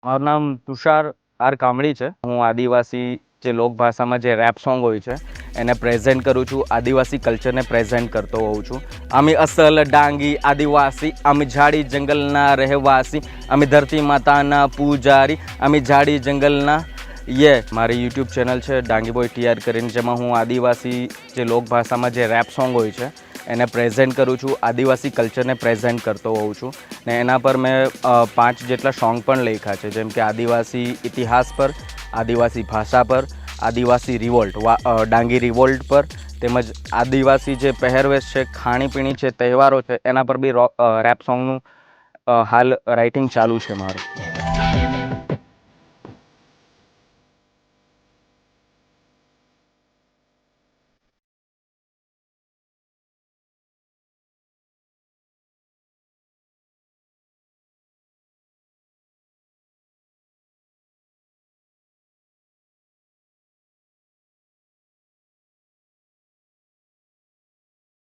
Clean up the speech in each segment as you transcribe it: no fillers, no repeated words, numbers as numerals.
મારું નામ તુષાર આર કામળી છે। હું આદિવાસી જે લોકભાષામાં જે રેપ સોંગ હોય છે એને પ્રેઝન્ટ કરું છું, આદિવાસી કલ્ચરને પ્રેઝન્ટ કરતો હોઉં છું। અમે અસલ ડાંગી આદિવાસી, અમે ઝાડી જંગલના રહેવાસી, અમે ધરતી માતાના પૂજારી, અમે ઝાડી જંગલના મારી યુટ્યુબ ચેનલ છે ડાંગી બોય TR કરીને, જેમાં હું આદિવાસી જે લોકભાષામાં જે રેપ સોંગ હોય છે એને પ્રેઝન્ટ કરું છું, આદિવાસી કલ્ચરને પ્રેઝન્ટ કરતો હોઉં છું। ને એના પર મેં 5 જેટલા સોંગ પણ લખ્યા છે, જેમ કે આદિવાસી ઇતિહાસ પર, આદિવાસી ભાષા પર, આદિવાસી રિવોલ્ટ ડાંગી રિવોલ્ટ પર, તેમજ આદિવાસી જે પહેરવેશ છે, ખાણીપીણી છે, તહેવારો છે, એના પર બી રેપ સોંગનું હાલ રાઇટિંગ ચાલુ છે મારું।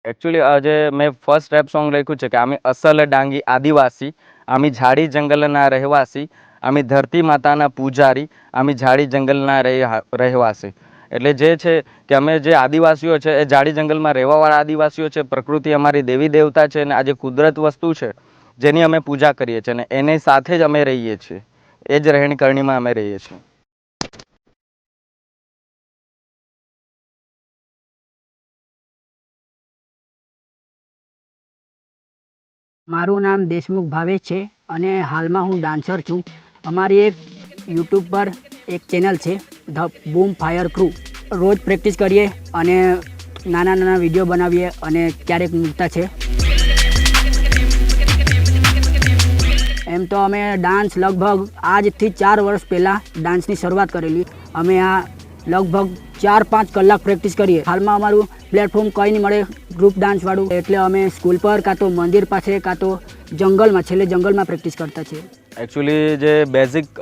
એકચ્યુઅલી આજે મેં ફર્સ્ટ રેપ સોંગ લખ્યું છે કે અમે અસલ ડાંગી આદિવાસી, અમે ઝાડી જંગલના રહેવાસી, અમે ધરતી માતાના પૂજારી, અમે ઝાડી જંગલના રહેવાસી। એટલે જે છે કે અમે જે આદિવાસીઓ છે એ ઝાડી જંગલમાં રહેવાવાળા આદિવાસીઓ છે। પ્રકૃતિ અમારી દેવી દેવતા છે અને આ જે કુદરત વસ્તુ છે જેની અમે પૂજા કરીએ છીએ અને એની સાથે જ અમે રહીએ છીએ, એ જ રહેણી કરણીમાં અમે રહીએ છીએ। મારું નામ દેશમુખ ભાવેશ છે અને હાલમાં હું ડાન્સર છું। અમારી એક યુટ્યુબ પર એક ચેનલ છે ધ બૂમ ફાયર ક્રૂ। રોજ પ્રેક્ટિસ કરીએ અને નાના નાના વિડીયો બનાવીએ અને ક્યારેક મૂકતા છે। એમ તો અમે ડાન્સ લગભગ આજથી 4 વર્ષ પહેલાં ડાન્સની શરૂઆત કરેલી। અમે આ લગભગ 4-5 કલાક પ્રેક્ટિસ કરીએ। હાલમાં અમારું પ્લેટફોર્મ કંઈ નહીં મળે ગ્રુપ ડાન્સવાળું, એટલે અમે સ્કૂલ પર કાં તો મંદિર પાસે કાં તો જંગલમાં, છેલ્લે જંગલમાં પ્રેક્ટિસ કરતા છીએ। એકચ્યુઅલી જે બેઝિક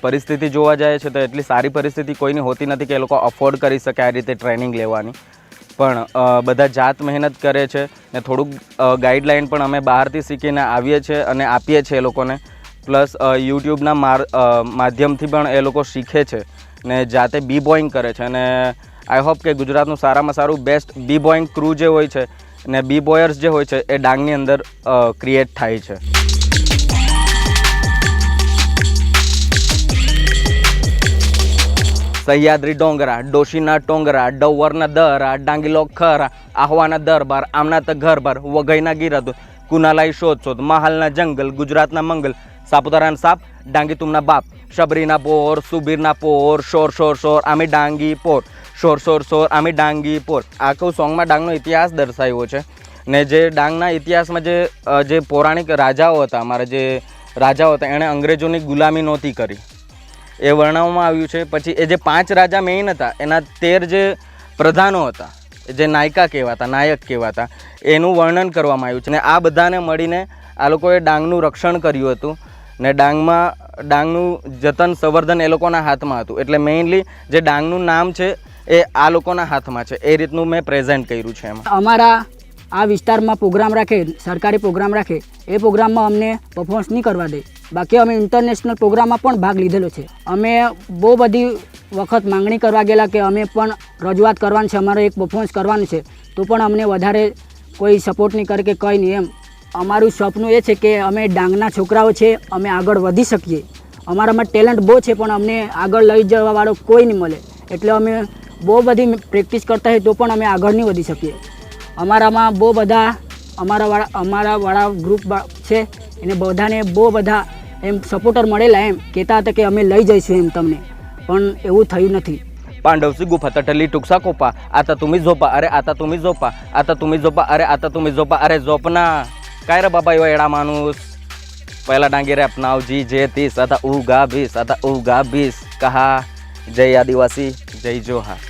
પરિસ્થિતિ જોવા જાય છે તો એટલી સારી પરિસ્થિતિ કોઈની હોતી નથી કે એ લોકો અફોર્ડ કરી શકે આ રીતે ટ્રેનિંગ લેવાની, પણ બધા જાત મહેનત કરે છે ને થોડુંક ગાઈડલાઇન પણ અમે બહારથી શીખીને આવીએ છીએ અને આપીએ છીએ એ લોકોને। પ્લસ યુટ્યુબના માધ્યમથી પણ એ લોકો શીખે છે ને જાતે બી બોઈંગ કરે છે। અને આઈ હોપ કે ગુજરાતનું સારામાં સારું બેસ્ટ બી બોઈંગ ક્રૂ જે હોય છે ને બી બોયર્સ જે હોય છે એ ડાંગની અંદર ક્રિએટ થાય છે। સહ્યાદ્રી ડોંગરા, ડોશીના ટોંગરા, ડવરના દરા, ડાંગીલો ખરા, આહવાના દરબાર, આમના ત ઘરબાર, વઘઈના ગીરદ, કુનાલાઈ શોધ, મહાલના જંગલ, ગુજરાતના મંગલ, સાપુતારાના સાપ, ડાંગી તુમના બાપ, શબરીના પોર, સુબીરના પોર, શોર શોર શોર આમી ડાંગી પોર, શોર શોર શોર આમી ડાંગી પોર। આખું સોંગમાં ડાંગનો ઇતિહાસ દર્શાવ્યો છે ને જે ડાંગના ઇતિહાસમાં જે પૌરાણિક રાજાઓ હતા, અમારા જે રાજાઓ હતા એણે અંગ્રેજોની ગુલામી નહોતી કરી એ વર્ણવવામાં આવ્યું છે। પછી એ જે 5 રાજા મેઇન હતા એના 13 જે પ્રધાનો હતા, જે નાયક કહેવાતા, એનું વર્ણન કરવામાં આવ્યું છે ને આ બધાને મળીને આ લોકોએ ડાંગનું રક્ષણ કર્યું હતું ને ડાંગનું જતન સંવર્ધન એ લોકોના હાથમાં હતું। એટલે મેઇનલી જે ડાંગનું નામ છે એ આ લોકોના હાથમાં છે, એ રીતનું મેં પ્રેઝન્ટ કર્યું છે એમાં। અમારા આ વિસ્તારમાં પ્રોગ્રામ રાખે, સરકારી પ્રોગ્રામ રાખે, એ પ્રોગ્રામમાં અમને પરફોર્મન્સ નહીં કરવા દે। બાકી અમે ઇન્ટરનેશનલ પ્રોગ્રામમાં પણ ભાગ લીધેલો છે। અમે બહુ બધી વખત માંગણી કરવા ગયેલા કે અમે પણ રજૂઆત કરવાની છે, અમારે એક પરફોર્મન્સ કરવાનું છે, તો પણ અમને વધારે કોઈ સપોર્ટ નહીં કરે કે કંઈ નહીં એમ। અમારું સપનું એ છે કે અમે ડાંગના છોકરાઓ છે, અમે આગળ વધી શકીએ। અમારામાં ટેલેન્ટ બહુ છે પણ અમને આગળ લઈ જવાવાળો કોઈ નહીં મળે, એટલે અમે બહુ બધી પ્રેક્ટિસ કરતા હોય તો પણ અમે આગળ નહીં વધી શકીએ। અમારામાં બહુ બધા અમારાવાળા ગ્રુપ છે એને બધાને બહુ બધા એમ સપોર્ટર મળેલા, એમ કહેતા હતા કે અમે લઈ જઈશું એમ તમને, પણ એવું થયું નથી। पांडवसी गुफा तटली टुकसा कोपा, आता तुम्ही झोपा, अरे आता तुम्ही झोपा, आता तुम्ही झोपा, अरे आता तुम्ही झोपा, अरे झोपना काय रे बाबा यो एडा माणूस। पहिला डांगी रॅप नाव G30, आता उगा 20, आता उगा 20 कहा। जय आदिवासी, जय जोहार।